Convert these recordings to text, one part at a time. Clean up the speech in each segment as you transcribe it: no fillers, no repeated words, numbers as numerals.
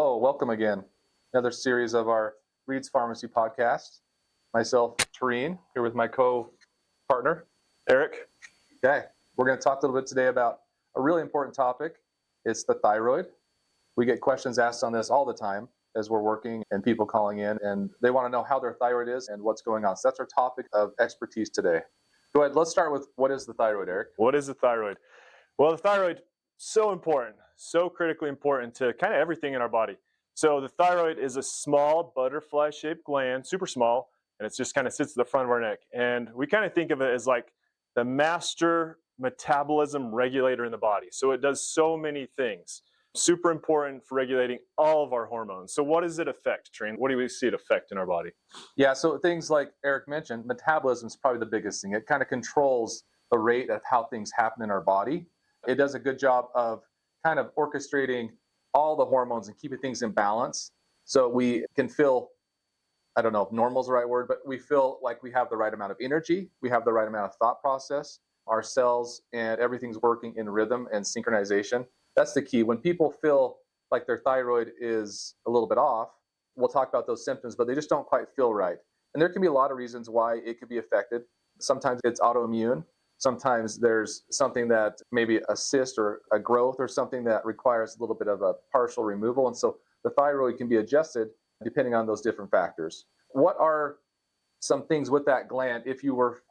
Hello, welcome again. Another series of our Reed's Pharmacy podcast. Myself, Tareen, here with my co-partner, Eric. Okay, we're going to talk a little bit today about a really important topic. It's the thyroid. We get questions asked on this all the time as we're working and people calling in, and they want to know how their thyroid is and what's going on. So that's our topic of expertise today. Go ahead, let's start with what is the thyroid, Eric? What is the thyroid? Well, the thyroid, so important, so critically important to kind of everything in our body. So the thyroid is a small butterfly-shaped gland, super small, and it just kind of sits at the front of our neck. And we kind of think of it as like the master metabolism regulator in the body. So it does so many things. Super important for regulating all of our hormones. So what does it affect, Trine? What do we see it affect in our body? Yeah, so things like Eric mentioned, metabolism is probably the biggest thing. It kind of controls the rate of how things happen in our body. It does a good job of kind of orchestrating all the hormones and keeping things in balance. So we can feel, I don't know if normal is the right word, but we feel like we have the right amount of energy, we have the right amount of thought process, our cells and everything's working in rhythm and synchronization. That's the key. When people feel like their thyroid is a little bit off, we'll talk about those symptoms, but they just don't quite feel right. And there can be a lot of reasons why it could be affected. Sometimes it's autoimmune. Sometimes there's something that maybe a cyst or a growth or something that requires a little bit of a partial removal. And so the thyroid can be adjusted depending on those different factors. What are some things with that gland if you were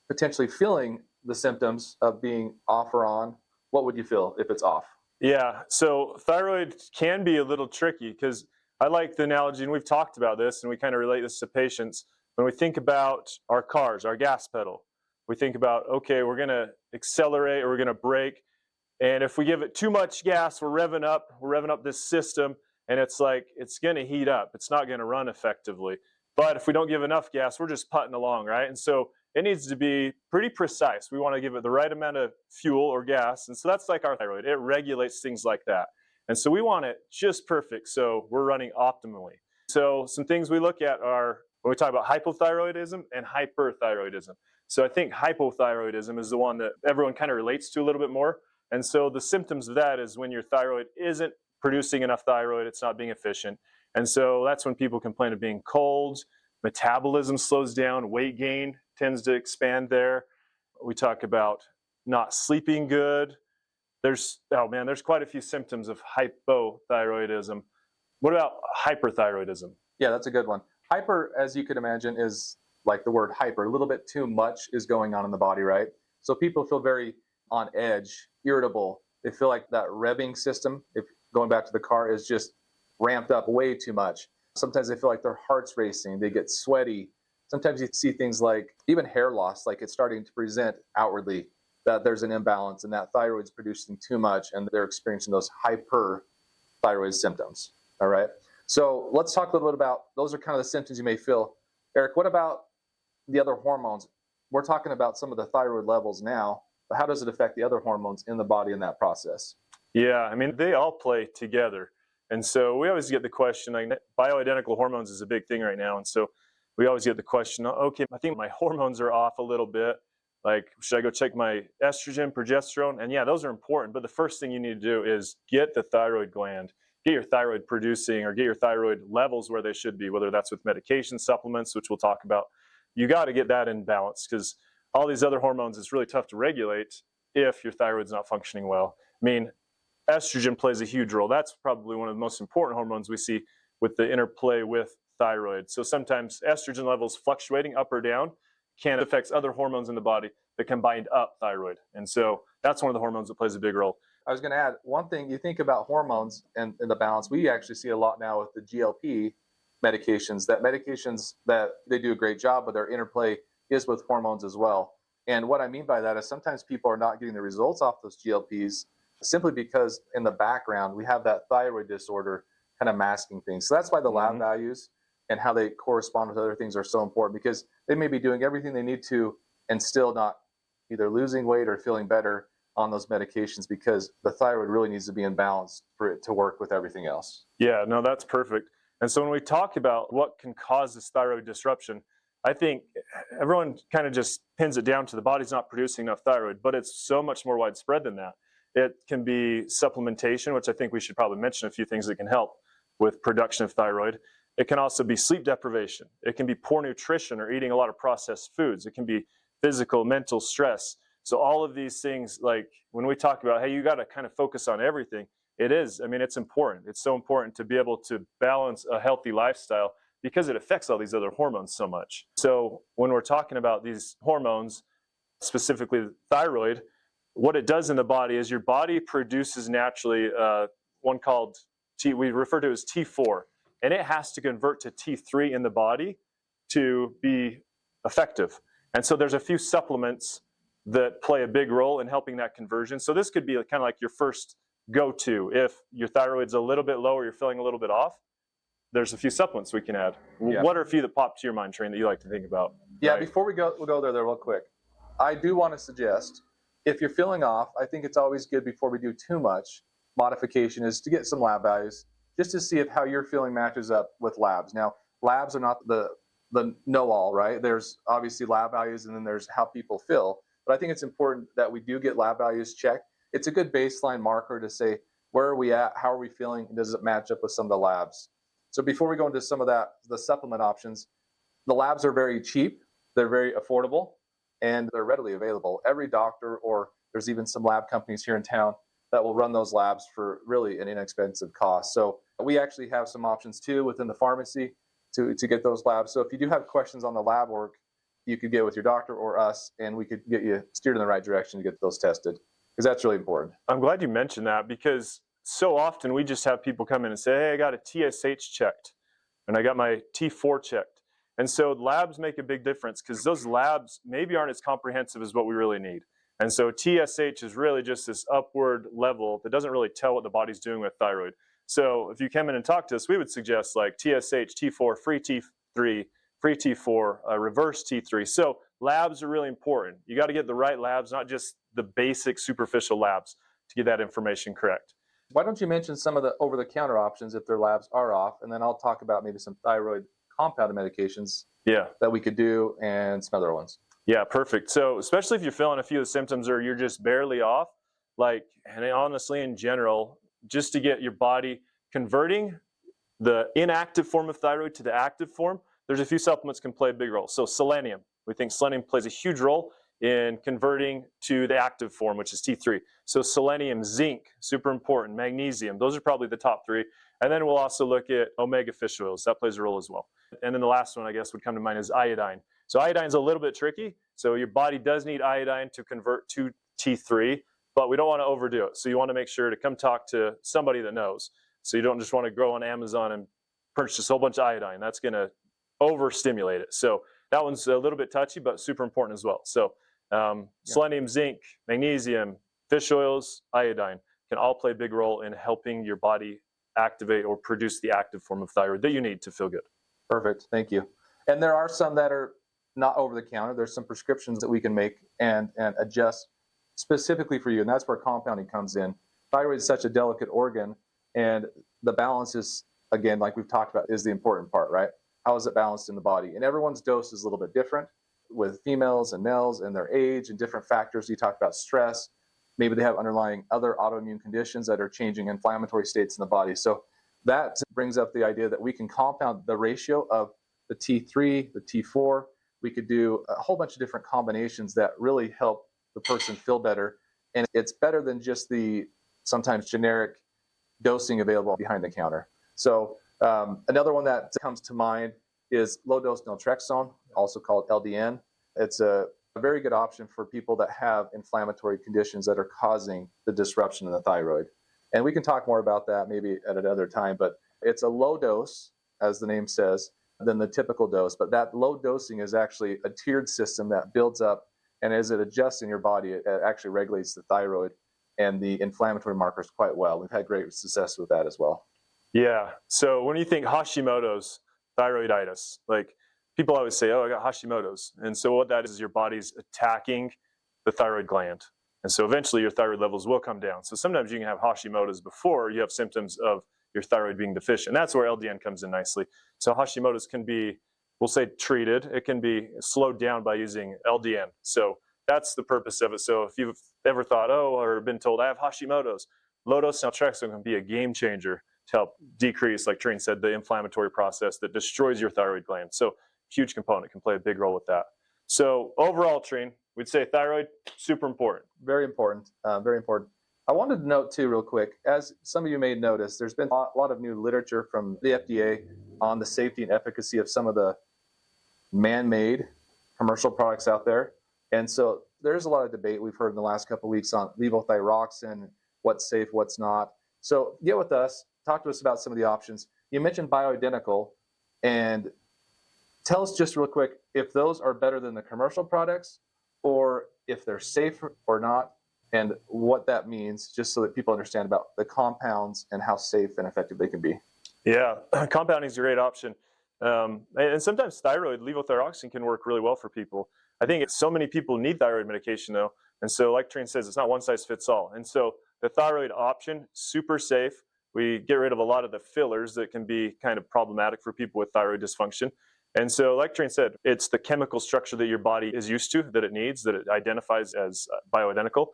potentially feeling the symptoms of being off or on? What would you feel if it's off? Yeah, so thyroid can be a little tricky because I like the analogy, and we've talked about this, and we kind of relate this to patients. When we think about our cars, our gas pedal, we think about, okay, we're going to accelerate or we're going to brake. And if we give it too much gas, we're revving up this system, and it's like it's going to heat up. It's not going to run effectively. But if we don't give enough gas, we're just putting along, right? And so it needs to be pretty precise. We want to give it the right amount of fuel or gas. And so that's like our thyroid. It regulates things like that. And so we want it just perfect so we're running optimally. So some things we look at are when we talk about hypothyroidism and hyperthyroidism. So I think hypothyroidism is the one that everyone kind of relates to a little bit more. And so the symptoms of that is when your thyroid isn't producing enough thyroid, it's not being efficient. And so that's when people complain of being cold, metabolism slows down, weight gain tends to expand there. We talk about not sleeping good. There's quite a few symptoms of hypothyroidism. What about hyperthyroidism? Yeah, that's a good one. Hyper, as you could imagine, is like the word hyper. A little bit too much is going on in the body, right? So people feel very on edge, irritable. They feel like that revving system, if going back to the car, is just ramped up way too much. Sometimes they feel like their heart's racing. They get sweaty. Sometimes you see things like even hair loss, like it's starting to present outwardly that there's an imbalance and that thyroid's producing too much and they're experiencing those hyperthyroid symptoms. All right. So let's talk a little bit about, those are kind of the symptoms you may feel. Eric, what about the other hormones? We're talking about some of the thyroid levels now, but how does it affect the other hormones in the body in that process? Yeah, I mean, they all play together. And so we always get the question, like bioidentical hormones is a big thing right now. And so we always get the question, okay, I think my hormones are off a little bit. Like, should I go check my estrogen, progesterone? And yeah, those are important. But the first thing you need to do is get the thyroid gland, get your thyroid producing or get your thyroid levels where they should be, whether that's with medication, supplements, which we'll talk about. You got to get that in balance because all these other hormones, it's really tough to regulate if your thyroid's not functioning well. I mean, estrogen plays a huge role. That's probably one of the most important hormones we see with the interplay with thyroid. So sometimes estrogen levels fluctuating up or down can affect other hormones in the body that can bind up thyroid. And so that's one of the hormones that plays a big role. I was going to add one thing. You think about hormones and the balance. We actually see a lot now with the GLP medications that they do a great job, but their interplay is with hormones as well. And what I mean by that is sometimes people are not getting the results off those GLPs simply because in the background we have that thyroid disorder kind of masking things. So that's why the lab values and how they correspond with other things are so important, because they may be doing everything they need to and still not either losing weight or feeling better on those medications because the thyroid really needs to be in balance for it to work with everything else. Yeah, no, that's perfect. And so when we talk about what can cause this thyroid disruption, I think everyone kind of just pins it down to the body's not producing enough thyroid, but it's so much more widespread than that. It can be supplementation, which I think we should probably mention a few things that can help. with production of thyroid. It can also be sleep deprivation. It can be poor nutrition or eating a lot of processed foods. It can be physical, mental stress. So all of these things, like when we talk about, hey, you got to kind of focus on everything, it is. I mean, it's important. It's so important to be able to balance a healthy lifestyle because it affects all these other hormones so much. So when we're talking about these hormones, specifically thyroid, what it does in the body is your body produces naturally one called we refer to as T4, and it has to convert to T3 in the body to be effective. And so there's a few supplements that play a big role in helping that conversion. So this could be kind of like your first go-to. If your thyroid's a little bit low or you're feeling a little bit off, there's a few supplements we can add. Yeah. What are a few that pop to your mind, Train, that you like to think about? Yeah, right? Before we'll go there real quick. I do want to suggest, if you're feeling off, I think it's always good before we do too much modification is to get some lab values just to see if how you're feeling matches up with labs. Now, labs are not the know-all, right? There's obviously lab values and then there's how people feel. But I think it's important that we do get lab values checked. It's a good baseline marker to say, where are we at? How are we feeling? Does it match up with some of the labs? So before we go into some of that, the supplement options, the labs are very cheap. They're very affordable and they're readily available. Every doctor, or there's even some lab companies here in town that will run those labs for really an inexpensive cost. So we actually have some options too within the pharmacy to get those labs. So if you do have questions on the lab work, you could get with your doctor or us, and we could get you steered in the right direction to get those tested, because that's really important. I'm glad you mentioned that, because so often we just have people come in and say, hey, I got a TSH checked, and I got my T4 checked. And so labs make a big difference, because those labs maybe aren't as comprehensive as what we really need. And so TSH is really just this upward level that doesn't really tell what the body's doing with thyroid. So if you come in and talk to us, we would suggest like TSH, T4, free T3, free T4, reverse T3. So labs are really important. You got to get the right labs, not just the basic superficial labs, to get that information correct. Why don't you mention some of the over-the-counter options if their labs are off, and then I'll talk about maybe some thyroid compounded medications that we could do and some other ones. Yeah, perfect. So especially if you're feeling a few of the symptoms or you're just barely off, and honestly in general, just to get your body converting the inactive form of thyroid to the active form, there's a few supplements can play a big role. So selenium, we think selenium plays a huge role in converting to the active form, which is T3. So selenium, zinc, super important, magnesium, those are probably the top three. And then we'll also look at omega fish oils. That plays a role as well. And then the last one, I guess, would come to mind is iodine. So iodine's a little bit tricky. So your body does need iodine to convert to T3, but we don't want to overdo it. So you want to make sure to come talk to somebody that knows. So you don't just want to go on Amazon and purchase a whole bunch of iodine. That's going to overstimulate it. So that one's a little bit touchy, but super important as well. So selenium, zinc, magnesium, fish oils, iodine can all play a big role in helping your body activate or produce the active form of thyroid that you need to feel good. Perfect. Thank you. And there are some that are not over the counter. There's some prescriptions that we can make and adjust specifically for you. And that's where compounding comes in. Thyroid is such a delicate organ, and the balance is, again, like we've talked about, is the important part, right? How is it balanced in the body? And everyone's dose is a little bit different with females and males and their age and different factors. You talked about stress. Maybe they have underlying other autoimmune conditions that are changing inflammatory states in the body. So that brings up the idea that we can compound the ratio of the T3, the T4. We could do a whole bunch of different combinations that really help the person feel better. And it's better than just the sometimes generic dosing available behind the counter. So another one that comes to mind is low-dose naltrexone, also called LDN. It's a very good option for people that have inflammatory conditions that are causing the disruption in the thyroid. And we can talk more about that maybe at another time, but it's a low dose, as the name says, than the typical dose. But that low dosing is actually a tiered system that builds up, and as it adjusts in your body, it actually regulates the thyroid and the inflammatory markers quite well. We've had great success with that as well. Yeah. So when you think Hashimoto's, thyroiditis, like people always say, oh, I got Hashimoto's. And so what that is your body's attacking the thyroid gland. And so eventually your thyroid levels will come down. So sometimes you can have Hashimoto's before you have symptoms of your thyroid being deficient. And that's where LDN comes in nicely. So Hashimoto's can be, we'll say, treated. It can be slowed down by using LDN. So that's the purpose of it. So if you've ever thought, or been told I have Hashimoto's, low-dose naltrexone can be a game changer to help decrease, like Trine said, the inflammatory process that destroys your thyroid gland. So huge component, can play a big role with that. So overall, Trine, we'd say thyroid, super important. Very important, very important. I wanted to note too, real quick, as some of you may notice, there's been a lot of new literature from the FDA on the safety and efficacy of some of the man-made commercial products out there. And so there's a lot of debate we've heard in the last couple of weeks on levothyroxine, what's safe, what's not. So get with us, talk to us about some of the options. You mentioned bioidentical, and tell us just real quick if those are better than the commercial products, or if they're safe or not, and what that means, just so that people understand about the compounds and how safe and effective they can be. Yeah, compounding is a great option. And sometimes thyroid, levothyroxine, can work really well for people. I think so many people need thyroid medication though. And so like Trine says, it's not one size fits all. And so the thyroid option, super safe. We get rid of a lot of the fillers that can be kind of problematic for people with thyroid dysfunction. And so like Trine said, it's the chemical structure that your body is used to, that it needs, that it identifies as bioidentical.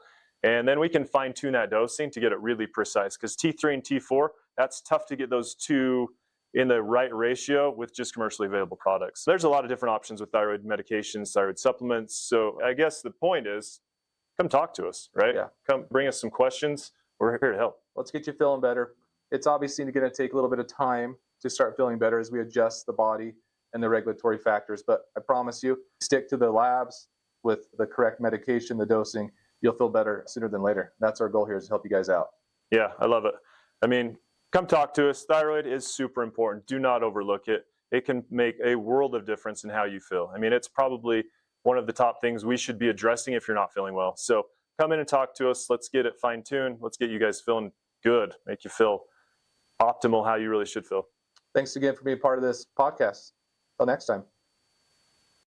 And then we can fine tune that dosing to get it really precise, because T3 and T4, that's tough to get those two in the right ratio with just commercially available products. There's a lot of different options with thyroid medications, thyroid supplements. So I guess the point is, come talk to us, right? Yeah. Come bring us some questions. We're here to help. Let's get you feeling better. It's obviously going to take a little bit of time to start feeling better as we adjust the body and the regulatory factors. But I promise you, stick to the labs with the correct medication, the dosing, you'll feel better sooner than later. That's our goal here, is to help you guys out. Yeah, I love it. I mean, come talk to us. Thyroid is super important. Do not overlook it. It can make a world of difference in how you feel. I mean, it's probably one of the top things we should be addressing if you're not feeling well. So come in and talk to us. Let's get it fine-tuned. Let's get you guys feeling good, make you feel optimal how you really should feel. Thanks again for being part of this podcast. Till next time.